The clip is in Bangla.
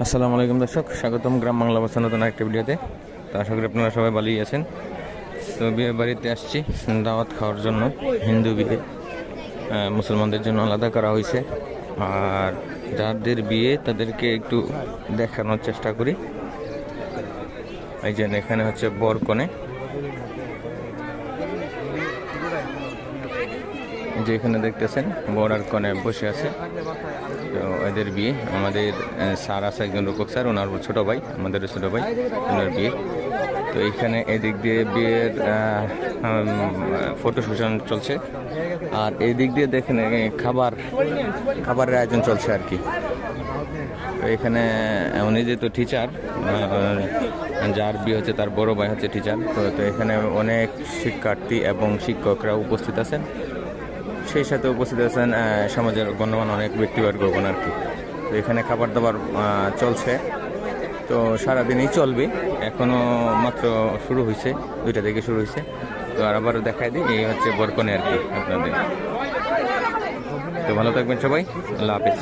আসসালামু আলাইকুম দর্শক, স্বাগতম গ্রাম বাংলা বাসা নতুন একটা ভিডিওতে। তো আশা করি আপনারা সবাই ভালোই আছেন। তো বিয়ে বাড়িতে আসছি দাওয়াত খাওয়ার জন্য। হিন্দু বিয়ে, মুসলমানদের জন্য আলাদা করা হয়েছে। আর যাদের বিয়ে তাদেরকে একটু দেখানোর চেষ্টা করি। এই যে এখানে হচ্ছে বর কনে, যে এখানে দেখতেছেন বর আর কনে বসে আছে। তো এদের বিয়ে, আমাদের স্যার আছে একজন রূপক স্যার, ওনার ছোটো ভাই, আমাদের ছোটো ভাই, ওনার বিয়ে। তো এইখানে এদিক দিয়ে বিয়ের ফটো সেশন চলছে, আর এই দিক দিয়ে দেখেন খাবারের আয়োজন চলছে আর কি। তো এখানে উনি যেহেতু টিচার, যার বিয়ে হচ্ছে তার বড় ভাই হচ্ছে টিচার। তো এখানে অনেক শিক্ষার্থী এবং শিক্ষকরা উপস্থিত আছেন, সেই সাথে উপস্থিত আছেন সমাজের গণ্যমান্য অনেক ব্যক্তিবর্গগণ আর কি। তো এখানে খাবার দাবার চলছে, তো সারাদিনই চলবে। এখনও মাত্র শুরু হয়েছে, 2টা থেকে শুরু হয়েছে। তো আর আবার দেখাই দিই, এই হচ্ছে বরকনে আর কি আপনাদের। তো ভালো থাকবেন সবাই, আল্লাহ হাফিজ।